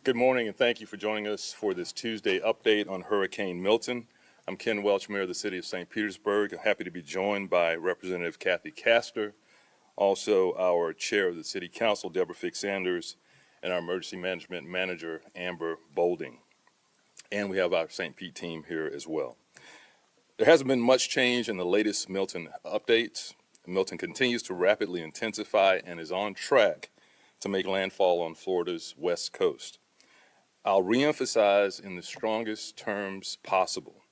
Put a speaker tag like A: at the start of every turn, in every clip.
A: Good morning, and thank you for joining us for this Tuesday update on Hurricane Milton. I'm Ken Welch, Mayor of the City of St. Petersburg. I'm happy to be joined by Representative Kathy Castor, also our Chair of the City Council, Deborah Fix-Sanders, and our Emergency Management Manager, Amber Bolding. And we have our St. Pete team here as well. There hasn't been much change in the latest Milton updates. Milton continues to rapidly intensify and is on track to make landfall on Florida's west coast. I'll reemphasize in the strongest terms possible.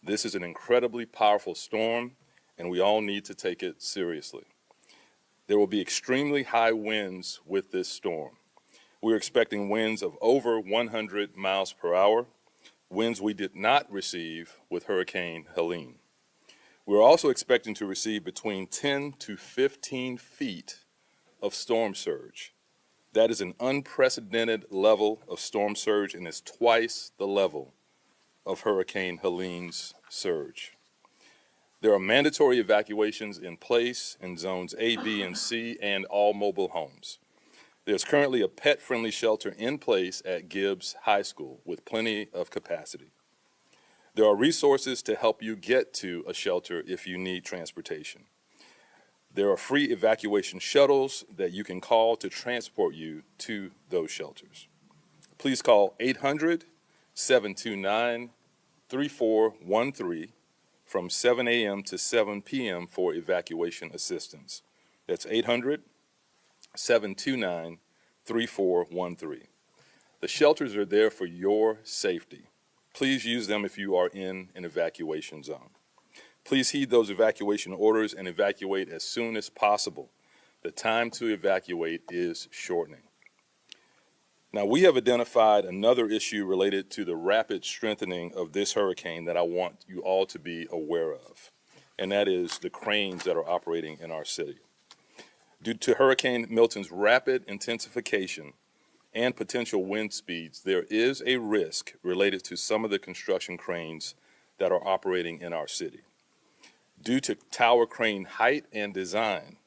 A: This is an incredibly powerful storm, and we all need to take it seriously. There will be extremely high winds with this storm. We're expecting winds of over 100 miles per hour, winds we did not receive with Hurricane Helene. We're also expecting to receive between 10 to 15 feet of storm surge. That is an unprecedented level of storm surge and is twice the level of Hurricane Helene's surge. There are mandatory evacuations in place in zones A, B, and C and all mobile homes. There's currently a pet-friendly shelter in place at Gibbs High School with plenty of capacity. There are resources to help you get to a shelter if you need transportation. There are free evacuation shuttles that you can call to transport you to those shelters. Please call 800-729-3413 from 7 a.m. to 7 p.m. for evacuation assistance. That's 800-729-3413. The shelters are there for your safety. Please use them if you are in an evacuation zone. Please heed those evacuation orders and evacuate as soon as possible. The time to evacuate is shortening. Now, we have identified another issue related to the rapid strengthening of this hurricane that I want you all to be aware of, and that is the cranes that are operating in our city. Due to Hurricane Milton's rapid intensification and potential wind speeds, there is a risk related to some of the construction cranes that are operating in our city. Due to tower crane height and design,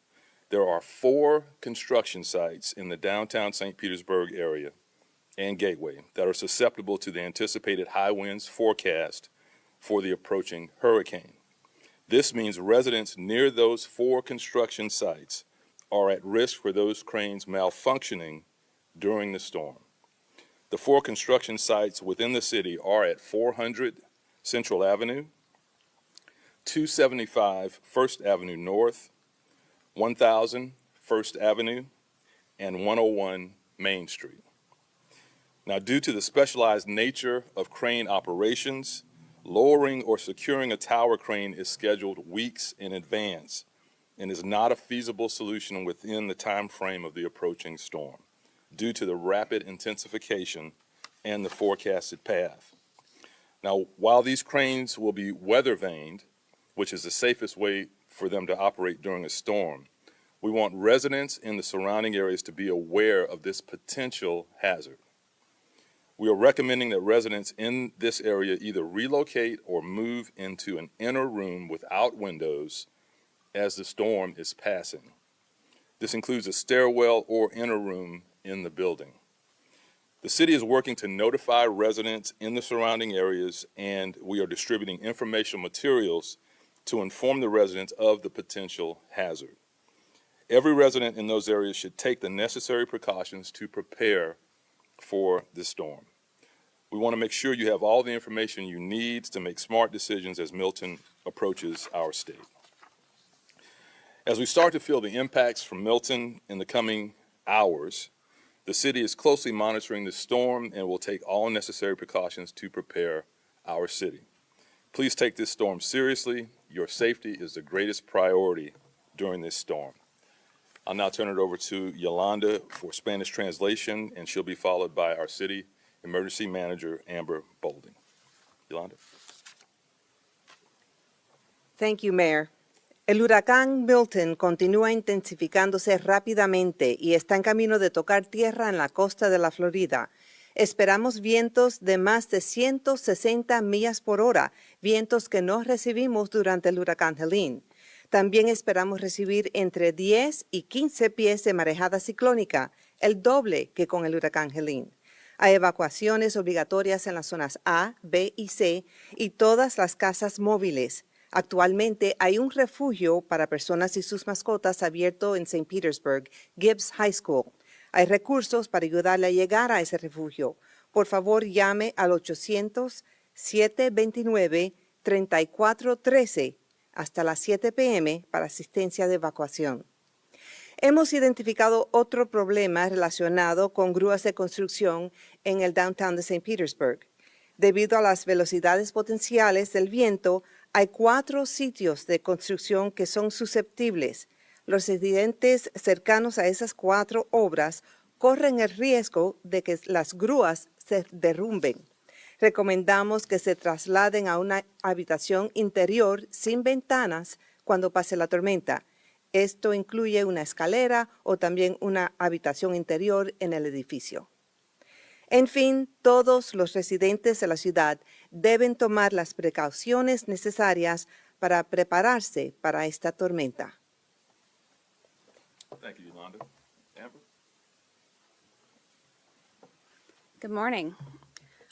A: there are 4 construction sites in the downtown St. Petersburg area and Gateway that are susceptible to the anticipated high winds forecast for the approaching hurricane. This means residents near those 4 construction sites are at risk for those cranes malfunctioning during the storm. The 4 construction sites within the city are at 400 Central Avenue, 275 First Avenue North, 1000 First Avenue, and 101 Main Street. Now, due to the specialized nature of crane operations, lowering or securing a tower crane is scheduled weeks in advance and is not a feasible solution within the time frame of the approaching storm due to the rapid intensification and the forecasted path. Now, while these cranes will be weather vaned, which is the safest way for them to operate during a storm, we want residents in the surrounding areas to be aware of this potential hazard. We are recommending that residents in this area either relocate or move into an inner room without windows as the storm is passing. This includes a stairwell or inner room in the building. The city is working to notify residents in the surrounding areas, and we are distributing informational materials to inform the residents of the potential hazard. Every resident in those areas should take the necessary precautions to prepare for the storm. We want to make sure you have all the information you need to make smart decisions as Milton approaches our state. As we start to feel the impacts from Milton in the coming hours, the city is closely monitoring the storm and will take all necessary precautions to prepare our city. Please take this storm seriously. Your safety is the greatest priority during this storm. I'll now turn it over to Yolanda for Spanish translation, and she'll be followed by our city emergency manager, Amber Bolding. Yolanda.
B: Thank you, Mayor. El huracán Milton continúa intensificándose rápidamente y está en camino de tocar tierra en la costa de la Florida. Esperamos vientos de más de 160 millas por hora, vientos que no recibimos durante el huracán Helene. También esperamos recibir entre 10 y 15 pies de marejada ciclónica, el doble que con el huracán Helene. Hay evacuaciones obligatorias en las zonas A, B y C y todas las casas móviles. Actualmente hay un refugio para personas y sus mascotas abierto en St. Petersburg, Gibbs High School. Hay recursos para ayudarle a llegar a ese refugio. Por favor, llame al 800-729-3413 hasta las 7 p.m. para asistencia de evacuación. Hemos identificado otro problema relacionado con grúas de construcción en el downtown de St. Petersburg. Debido a las velocidades potenciales del viento, hay 4 sitios de construcción que son susceptibles. Los residentes cercanos a esas 4 obras corren el riesgo de que las grúas se derrumben. Recomendamos que se trasladen a una habitación interior sin ventanas cuando pase la tormenta. Esto incluye una escalera o también una habitación interior en el edificio. En fin, todos los residentes de la ciudad deben tomar las precauciones necesarias para prepararse para esta tormenta.
A: Thank you, Yolanda. Amber?
C: Good morning.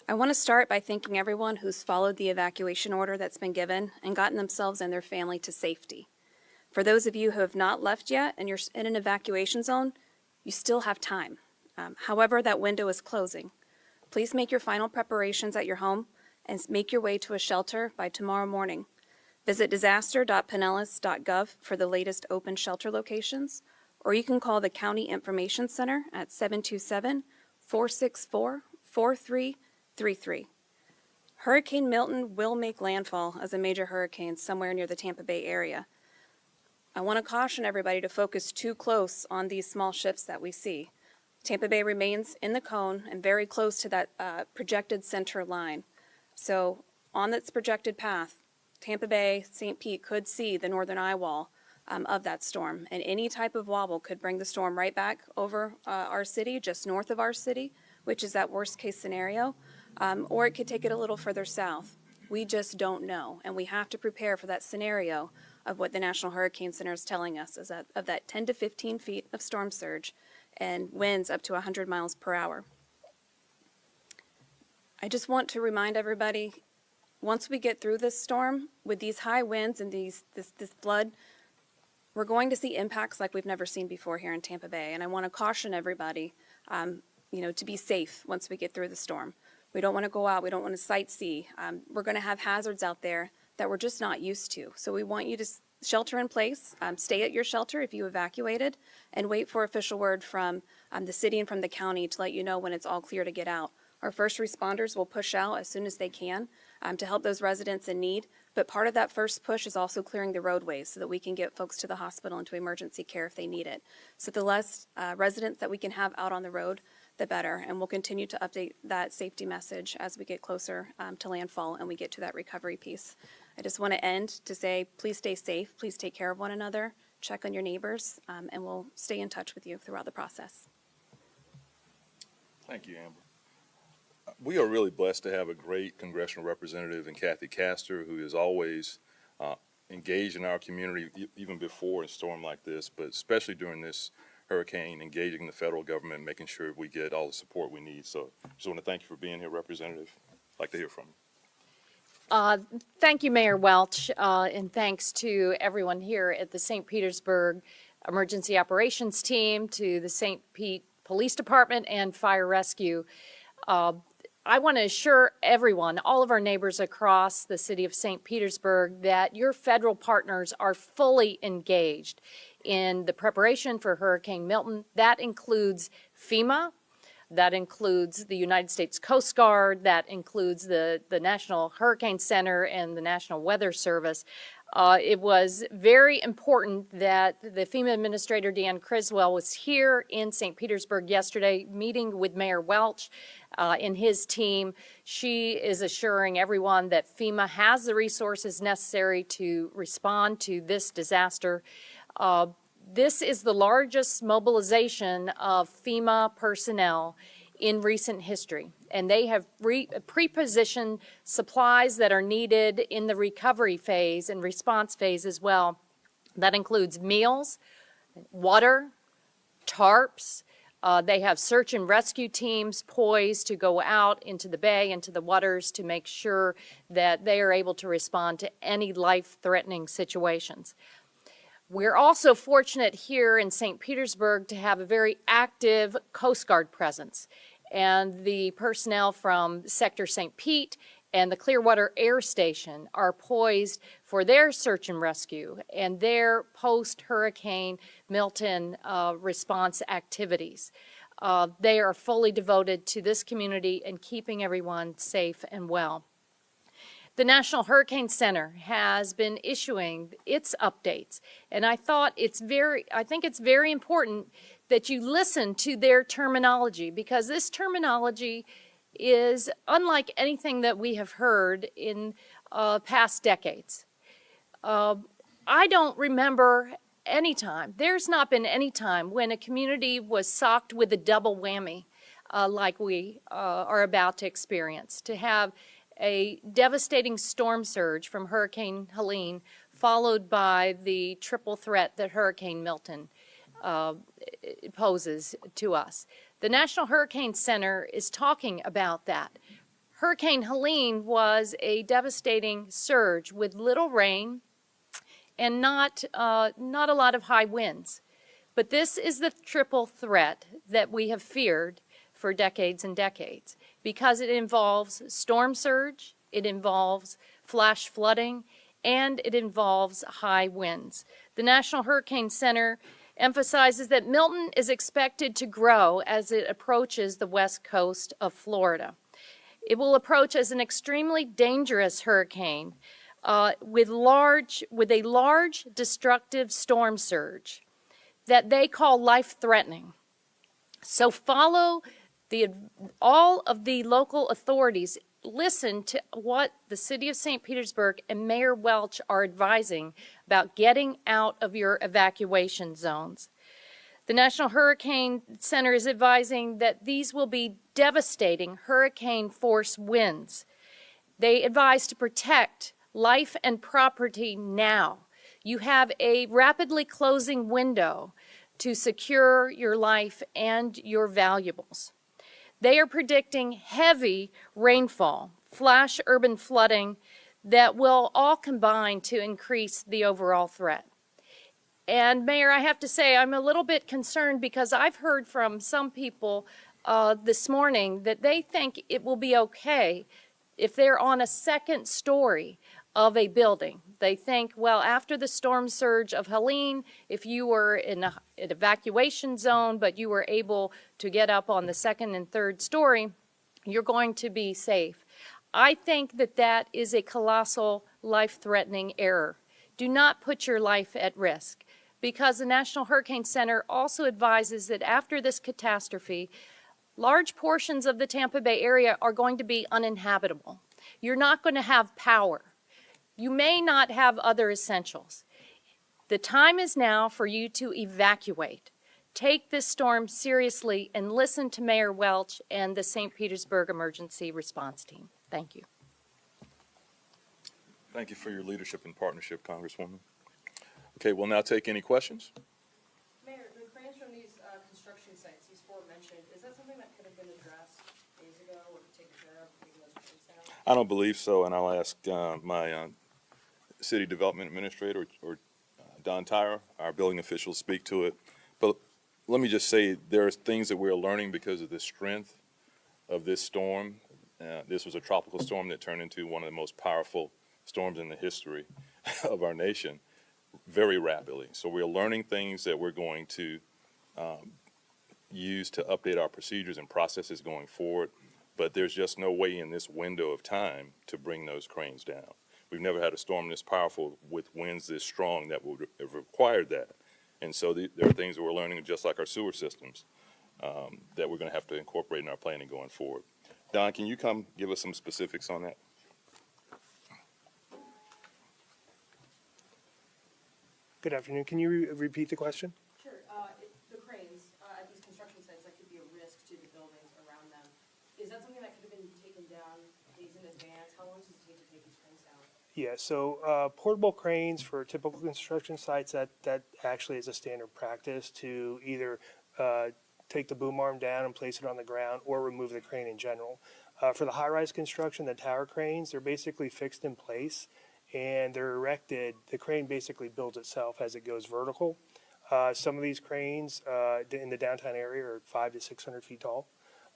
C: I want to start by thanking everyone who's followed the evacuation order that's been given and gotten themselves and their family to safety. For those of you who have not left yet and you're in an evacuation zone, you still have time. However, that window is closing. Please make your final preparations at your home and make your way to a shelter by tomorrow morning. Visit disaster.pinellas.gov for the latest open shelter locations, or you can call the County Information Center at 727-464-4333. Hurricane Milton will make landfall as a major hurricane somewhere near the Tampa Bay area. I want to caution everybody to focus too close on these small shifts that we see. Tampa Bay remains in the cone and very close to that projected center line. So on its projected path, Tampa Bay, St. Pete could see the northern eye wall of that storm. And any type of wobble could bring the storm right back over our city, just north of our city, which is that worst case scenario, or it could take it a little further south. We just don't know, and we have to prepare for that scenario of what the National Hurricane Center is telling us, is that of that 10 to 15 feet of storm surge and winds up to 100 miles per hour. I just want to remind everybody, once we get through this storm, with these high winds and this flood, we're going to see impacts like we've never seen before here in Tampa Bay. And I want to caution everybody, to be safe once we get through the storm. We don't want to go out. We don't want to sightsee. We're going to have hazards out there that we're just not used to. So we want you to shelter in place, stay at your shelter if you evacuated, and wait for official word from the city and from the county to let you know when it's all clear to get out. Our first responders will push out as soon as they can to help those residents in need. But part of that first push is also clearing the roadways so that we can get folks to the hospital and to emergency care if they need it. So the less residents that we can have out on the road, the better. And we'll continue to update that safety message as we get closer to landfall and we get to that recovery piece. I just want to end to say, please stay safe, please take care of one another, check on your neighbors, and we'll stay in touch with you throughout the process.
A: Thank you, Amber. We are really blessed to have a great congressional representative in Kathy Castor, who is always engaged in our community, even before a storm like this, but especially during this hurricane, engaging the federal government, making sure we get all the support we need. So I just want to thank you for being here, Representative. I'd like to hear from you.
D: Thank you, Mayor Welch, and thanks to everyone here at the St. Petersburg Emergency Operations Team, to the St. Pete Police Department and Fire Rescue. I want to assure everyone, all of our neighbors across the city of St. Petersburg, that your federal partners are fully engaged in the preparation for Hurricane Milton. That includes FEMA. That includes the United States Coast Guard. That includes the National Hurricane Center and the National Weather Service. It was very important that the FEMA Administrator, Dan Criswell, was here in St. Petersburg yesterday meeting with Mayor Welch and his team. She is assuring everyone that FEMA has the resources necessary to respond to this disaster. This is the largest mobilization of FEMA personnel in recent history, and they have pre-positioned supplies that are needed in the recovery phase and response phase as well. That includes meals, water, tarps, They have search and rescue teams poised to go out into the bay, into the waters, to make sure that they are able to respond to any life-threatening situations. We're also fortunate here in St. Petersburg to have a very active Coast Guard presence. And the personnel from Sector St. Pete and the Clearwater Air Station are poised for their search and rescue and their post-Hurricane Milton response activities. They are fully devoted to this community and keeping everyone safe and well. The National Hurricane Center has been issuing its updates, and I think it's very important that you listen to their terminology, because this terminology is unlike anything that we have heard in past decades. I don't remember any time, there's not been any time when a community was socked with a double whammy like we are about to experience. To have a devastating storm surge from Hurricane Helene, followed by the triple threat that Hurricane Milton poses to us. The National Hurricane Center is talking about that. Hurricane Helene was a devastating surge with little rain and not a lot of high winds. But this is the triple threat that we have feared for decades and decades, because it involves storm surge, it involves flash flooding, and it involves high winds. The National Hurricane Center emphasizes that Milton is expected to grow as it approaches the west coast of Florida. It will approach as an extremely dangerous hurricane with a large destructive storm surge that they call life-threatening. So follow all of the local authorities. Listen to what the City of St. Petersburg and Mayor Welch are advising about getting out of your evacuation zones. The National Hurricane Center is advising that these will be devastating hurricane force winds. They advise to protect life and property now. You have a rapidly closing window to secure your life and your valuables. They are predicting heavy rainfall, flash urban flooding that will all combine to increase the overall threat. And Mayor, I have to say I'm a little bit concerned, because I've heard from some people this morning that they think it will be okay if they're on a second story of a building. They think, well, after the storm surge of Helene, if you were in an evacuation zone but you were able to get up on the second and third story, you're going to be safe. I think that that is a colossal life-threatening error. Do not put your life at risk, because the National Hurricane Center also advises that after this catastrophe, large portions of the Tampa Bay area are going to be uninhabitable. You're not going to have power. You may not have other essentials. The time is now for you to evacuate. Take this storm seriously and listen to Mayor Welch and the St. Petersburg Emergency Response Team. Thank you.
A: Thank you for your leadership and partnership, Congresswoman. Okay, we'll now take any questions.
E: Mayor, the cranes from these construction sites, these four mentioned, is that something that could have been addressed days ago or taken care of, taking those cranes down?
A: I don't believe so, and I'll ask my City Development Administrator or Don Tyra, our building officials, speak to it. But let me just say there are things that we're learning because of the strength of this storm. This was a tropical storm that turned into one of the most powerful storms in the history of our nation very rapidly. So we're learning things that we're going to use to update our procedures and processes going forward. But there's just no way in this window of time to bring those cranes down. We've never had a storm this powerful with winds this strong that would have required that. And so there are things that we're learning, just like our sewer systems, that we're going to have to incorporate in our planning going forward. Don, can you come give us some specifics on that?
F: Good afternoon. Can you repeat the question?
E: Sure. The cranes at these construction sites, that could be a risk to the buildings around them. Is that something that could have been taken down days in advance? How long does it take to take these cranes down?
F: Yeah, so portable cranes for typical construction sites, that actually is a standard practice to either take the boom arm down and place it on the ground, or remove the crane in general. For the high-rise construction, the tower cranes, they're basically fixed in place, and they're erected. The crane basically builds itself as it goes vertical. Some of these cranes in the downtown area are 500 to 600 feet tall.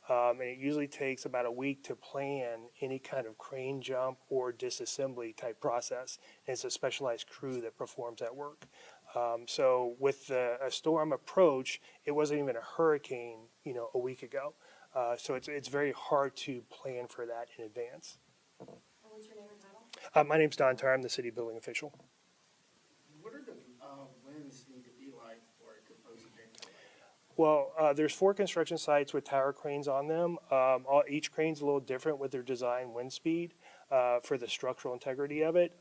F: And it usually takes about a week to plan any kind of crane jump or disassembly type process. And it's a specialized crew that performs that work. So with a storm approach, it wasn't even a hurricane, a week ago. So it's very hard to plan for that in advance.
E: And what's your name and title?
F: My name's Don Tar. I'm the city building official.
G: What are the winds need to be like for it to pose a danger?
F: Well, there's 4 construction sites with tower cranes on them. Each crane's a little different with their design wind speed for the structural integrity of it.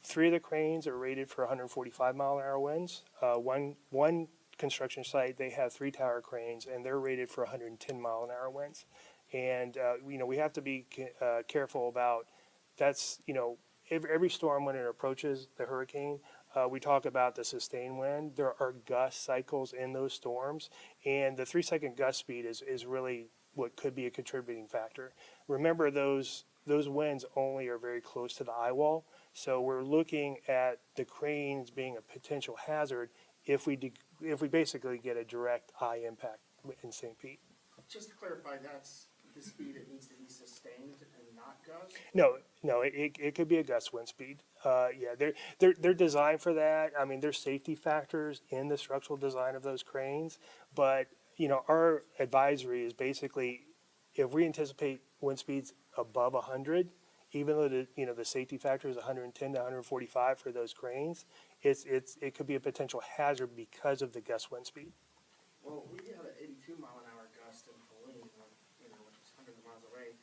F: 3 of the cranes are rated for 145 mile an hour winds. One construction site, they have 3 tower cranes, and they're rated for 110 mile an hour winds. And we have to be careful about that's every storm when it approaches the hurricane. We talk about the sustained wind. There are gust cycles in those storms, and the 3-second gust speed is really what could be a contributing factor. Remember, those winds only are very close to the eye wall, so we're looking at the cranes being a potential hazard if we basically get a direct eye impact in St. Pete.
G: Just to clarify, that's the speed it needs to be sustained and not gust?
F: No, it could be a gust wind speed. Yeah, they're designed for that. I mean, there's safety factors in the structural design of those cranes, but our advisory is basically if we anticipate wind speeds above 100, even though the safety factor is 110 to 145 for those cranes, it could be a potential hazard because of the gust wind speed.
G: Well, we had an 82 mile an hour gust in Helene, which is hundreds of miles away.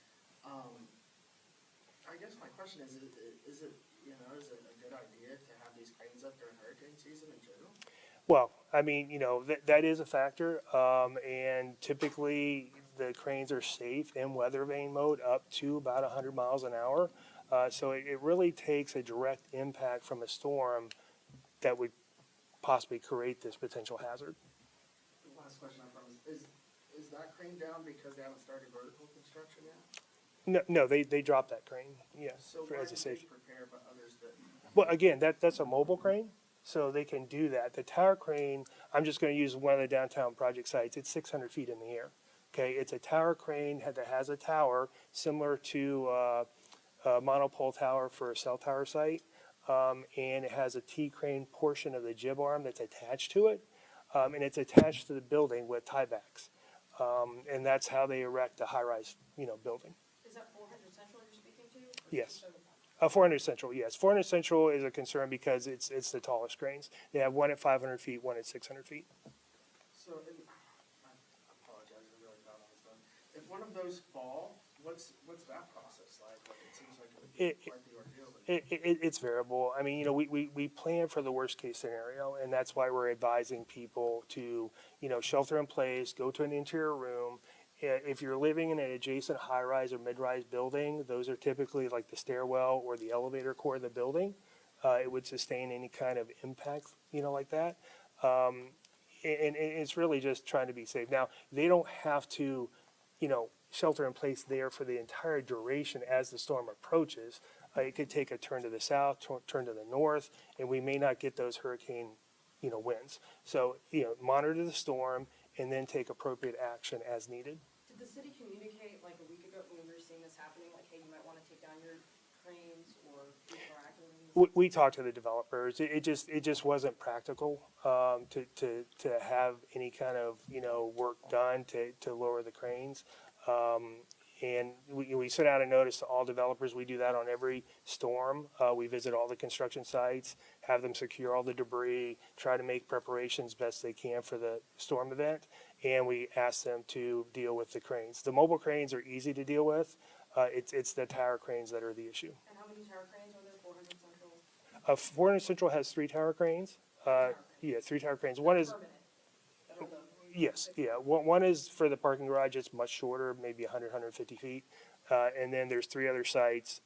G: I guess my question is it a good idea to have these cranes up during hurricane season in general?
F: Well, I mean, that is a factor, and typically the cranes are safe in weather vane mode up to about 100 miles an hour. So it really takes a direct impact from a storm that would possibly create this potential hazard.
G: The last question, I promise. Is that crane down because they haven't started vertical construction yet?
F: No, they dropped that crane,
G: So
F: for
G: why
F: as a
G: did
F: safety.
G: they prepare but others didn't?
F: Well, again, that's a mobile crane, so they can do that. The tower crane, I'm just going to use one of the downtown project sites. It's 600 feet in the air. Okay, it's a tower crane that has a tower similar to a monopole tower for a cell tower site, and it has a T-crane portion of the jib arm that's attached to it, and it's attached to the building with tiebacks, and that's how they erect a high-rise, building.
E: Is that 400 Central you're speaking to? or
F: Yes.
E: 675?
F: 400 Central, yes. 400 Central is a concern because it's the tallest cranes. They have one at 500 feet, one at 600 feet.
G: So, I apologize, I really thought on this one. If one of those fall, what's that process like? It seems like it would be quite the ordeal.
F: It's variable. I mean, we plan for the worst case scenario, and that's why we're advising people to, shelter in place, go to an interior room. If you're living in an adjacent high-rise or mid-rise building, those are typically like the stairwell or the elevator core of the building. It would sustain any kind of impact, like that. And it's really just trying to be safe. Now, they don't have to, shelter in place there for the entire duration as the storm approaches. It could take a turn to the south, turn to the north, and we may not get those hurricane, winds. So, monitor the storm and then take appropriate action as needed.
E: Did the city communicate like a week ago when we were seeing this happening, like, hey, you might want to take down your cranes or be proactive?
F: We talked to the developers. It just wasn't practical to have any kind of work done to lower the cranes. And we sent out a notice to all developers. We do that on every storm. We visit all the construction sites, have them secure all the debris, try to make preparations best they can for the storm event, and we ask them to deal with the cranes. The mobile cranes are easy to deal with. It's the tower cranes that are the issue.
E: And how many tower cranes are there? 400 Central?
F: 400 Central has 3 tower cranes. Yeah, 3 tower cranes. One is
E: Permanent. That are the-
F: Yes, yeah. One is for the parking garage. It's much shorter, maybe 100, 150 feet. And then there's 3 other sites,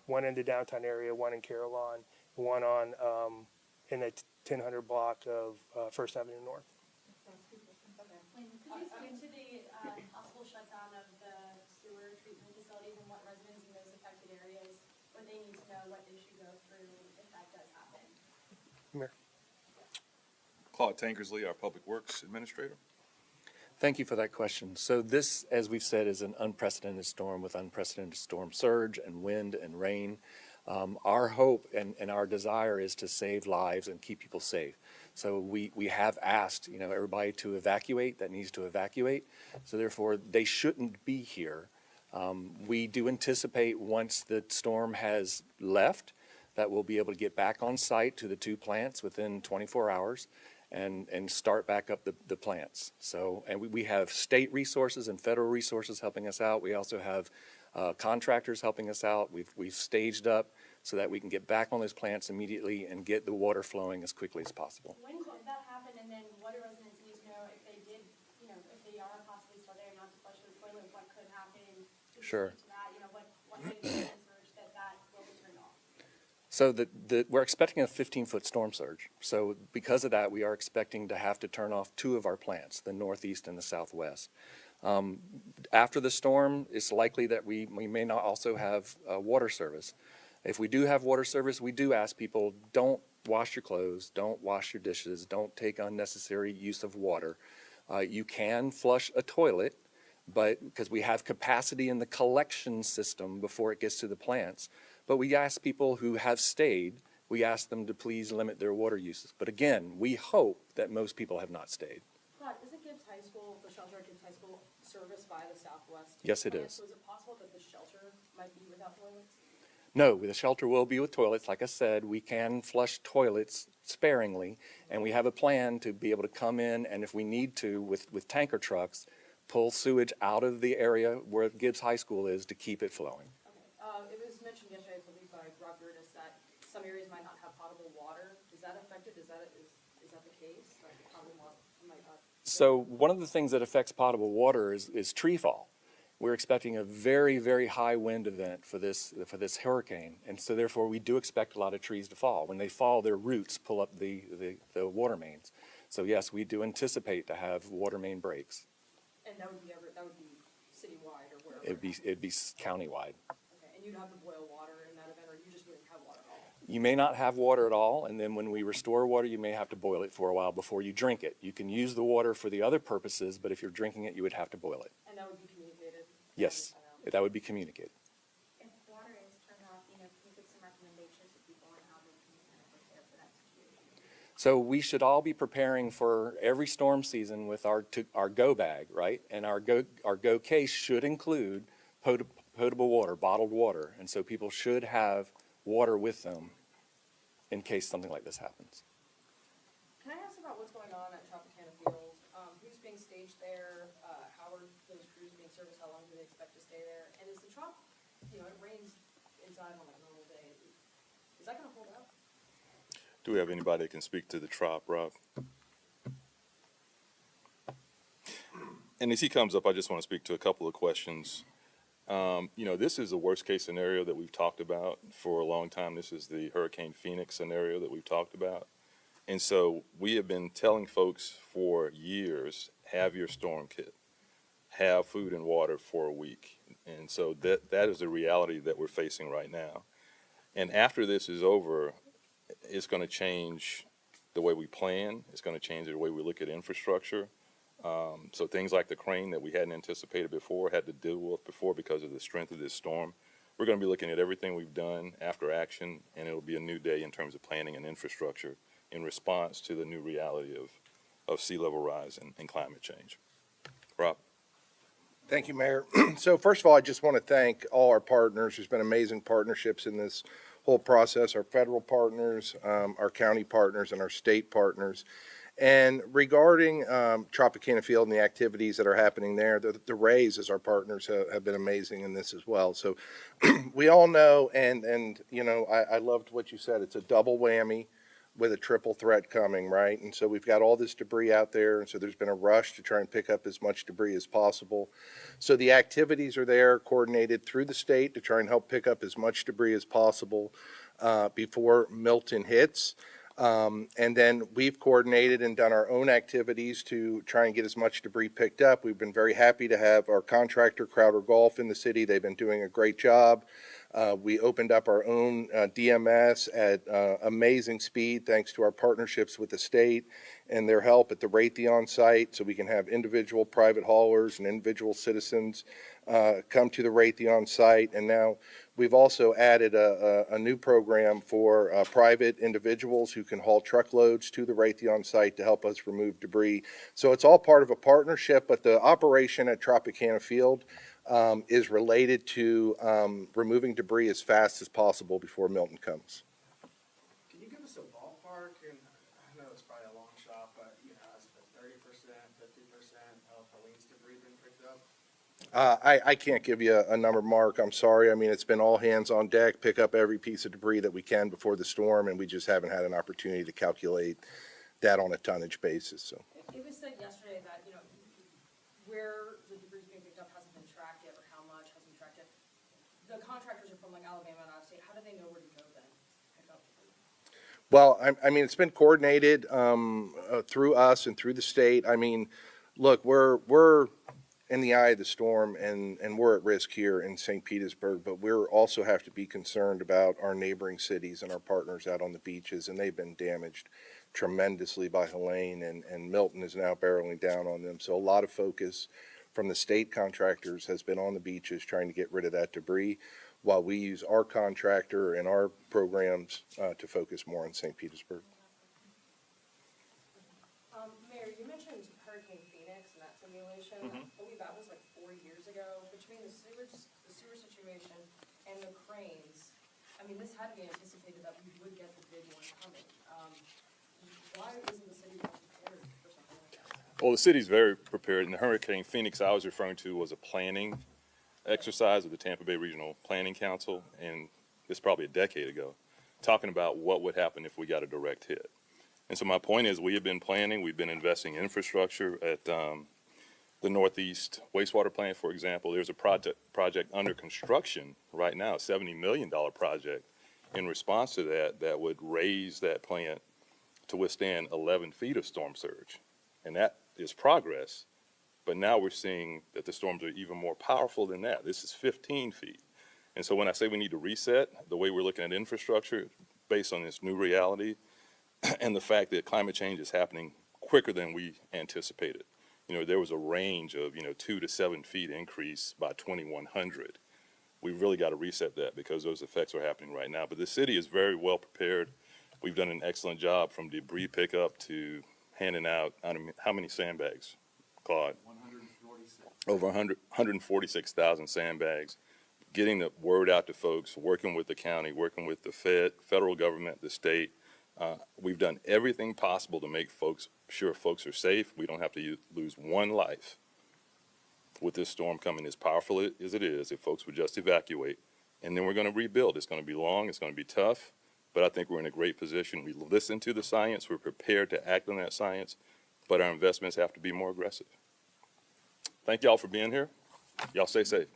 F: one in the downtown area, one in Carillon, one on in the 1000 block of First Avenue North.
E: Okay. you speak to the possible shutdown of the sewer treatment facilities and what residents in those affected areas, what they need to know, what they should go through if that does happen?
F: Mayor.
A: Claude Tankersley, our Public Works Administrator.
H: Thank you for that question. So this, as we've said, is an unprecedented storm with unprecedented storm surge and wind and rain. Our hope and our desire is to save lives and keep people safe. So we have asked, everybody to evacuate that needs to evacuate. So therefore, they shouldn't be here. We do anticipate once the storm has left that we'll be able to get back on site to the two plants within 24 hours. And start back up the plants. So, and we have state resources and federal resources helping us out. We also have contractors helping us out. We've staged up so that we can get back on those plants immediately and get the water flowing as quickly as possible.
E: When could that happen, and then what do residents need to know if they did, if they are possibly still there, not to flush the toilet, what could happen? Could you
H: Sure.
E: speak to that, what makes the surge that will be turned off?
H: So we're expecting a 15-foot storm surge. So because of that, we are expecting to have to turn off two of our plants, the northeast and the southwest. After the storm, it's likely that we may not also have water service. If we do have water service, we do ask people, don't wash your clothes, don't wash your dishes, don't take unnecessary use of water. You can flush a toilet, but because we have capacity in the collection system before it gets to the plants. But we ask people who have stayed, we ask them to please limit their water uses. But again, we hope that most people have not stayed.
E: Claude, isn't Gibbs High School, the shelter at Gibbs High School, serviced by the Southwest?
H: Yes, it
E: plant?
H: is.
E: So is it possible that the shelter might be without toilets?
H: No, the shelter will be with toilets. Like I said, we can flush toilets sparingly, and we have a plan to be able to come in and if we need to, with tanker trucks, pull sewage out of the area where Gibbs High School is to keep it flowing.
E: Okay, it was mentioned yesterday, I believe, by Rob Burtis, that some areas might not have potable water. Is that affected? Is that the case? Like potable water might not?
H: So one of the things that affects potable water is tree fall. We're expecting a very, very high wind event for this hurricane, and so therefore we do expect a lot of trees to fall. When they fall, their roots pull up the water mains. So yes, we do anticipate to have water main breaks.
E: And that would be citywide or wherever?
H: It'd be countywide.
E: Okay, and you'd have to boil water in that event, or you just wouldn't have water at all?
H: You may not have water at all, and then when we restore water, you may have to boil it for a while before you drink it. You can use the water for the other purposes, but if you're drinking it, you would have to boil it.
E: And that would be communicated?
H: Yes, that would be communicated.
I: If water is turned off, can you give some recommendations to people on how they can kind of prepare for that situation?
H: So we should all be preparing for every storm season with our go bag, right? And our go case should include potable water, bottled water, and so people should have water with them in case something like this happens.
E: Can I ask about what's going on at Tropicana Field? Who's being staged there? How are those crews being serviced? How long do they expect to stay there? And is the Trop, it rains inside on a normal day. Is that going to hold up?
A: Do we have anybody that can speak to the Trop, Rob? And as he comes up, I just want to speak to a couple of questions. This is the worst case scenario that we've talked about for a long time. This is the Hurricane Phoenix scenario that we've talked about. And so we have been telling folks for years, have your storm kit, have food and water for a week. And so that is the reality that we're facing right now. And after this is over, it's going to change the way we plan. It's going to change the way we look at infrastructure. So things like the crane that we hadn't anticipated before, had to deal with before because of the strength of this storm. We're going to be looking at everything we've done after action, and it'll be a new day in terms of planning and infrastructure in response to the new reality of sea level rise and climate change. Rob?
J: Thank you, Mayor. So first of all, I just want to thank all our partners. There's been amazing partnerships in this whole process, our federal partners, our county partners, and our state partners. And regarding Tropicana Field and the activities that are happening there, the Rays as our partners have been amazing in this as well. So we all know, and I loved what you said. It's a double whammy with a triple threat coming, right? And so we've got all this debris out there, and so there's been a rush to try and pick up as much debris as possible. So the activities are there, coordinated through the state to try and help pick up as much debris as possible before Milton hits. And then we've coordinated and done our own activities to try and get as much debris picked up. We've been very happy to have our contractor, Crowder Golf, in the city. They've been doing a great job. We opened up our own DMS at amazing speed thanks to our partnerships with the state and their help at the Raytheon site, so we can have individual private haulers and individual citizens come to the Raytheon site. And now we've also added a new program for private individuals who can haul truckloads to the Raytheon site to help us remove debris. So it's all part of a partnership, but the operation at Tropicana Field is related to removing debris as fast as possible before Milton comes.
G: Can you give us a ballpark? And I know it's probably a long shot, but has it been 30%, 50% of Helene's debris been picked up?
J: I can't give you a number, Mark. I'm sorry. I mean, it's been all hands on deck, pick up every piece of debris that we can before the storm, and we just haven't had an opportunity to calculate that on a tonnage basis. So.
E: It was said yesterday that, where the debris being picked up hasn't been tracked yet, or how much hasn't been tracked yet. The contractors are from Alabama and out of state. How do they know where to go then? Pick up debris?
J: Well, I mean, it's been coordinated through us and through the state. I mean, look, we're in the eye of the storm, and we're at risk here in St. Petersburg, but we also have to be concerned about our neighboring cities and our partners out on the beaches, and they've been damaged tremendously by Helene, and Milton is now barreling down on them. So a lot of focus from the state contractors has been on the beaches trying to get rid of that debris, while we use our contractor and our programs to focus more on St. Petersburg.
E: Mayor, you mentioned Hurricane Phoenix and that simulation. I believe that was like 4 years ago. Between the sewer situation and the cranes, I mean, this had to be anticipated that we would get the big one coming. Why isn't the city more prepared for something like that?
A: Well, the city's very prepared, and the Hurricane Phoenix I was referring to was a planning exercise of the Tampa Bay Regional Planning Council, and it's probably a decade ago, talking about what would happen if we got a direct hit. And so my point is, we have been planning, we've been investing in infrastructure at the Northeast wastewater plant, for example. There's a project under construction right now, a $70 million project in response to that would raise that plant to withstand 11 feet of storm surge. And that is progress. But now we're seeing that the storms are even more powerful than that. This is 15 feet. And so when I say we need to reset the way we're looking at infrastructure based on this new reality and the fact that climate change is happening quicker than we anticipated. There was a range of, 2 to 7 feet increase by 2100. We've really got to reset that because those effects are happening right now. But the city is very well prepared. We've done an excellent job from debris pickup to handing out, how many sandbags, Claude?
H: 146.
A: Over 146,000 sandbags, getting the word out to folks, working with the county, working with the federal government, the state. We've done everything possible to make sure folks are safe. We don't have to lose one life with this storm coming, as powerful as it is, if folks would just evacuate. And then we're going to rebuild. It's going to be long, it's going to be tough, but I think we're in a great position. We listen to the science, we're prepared to act on that science, but our investments have to be more aggressive. Thank y'all for being here. Y'all stay safe.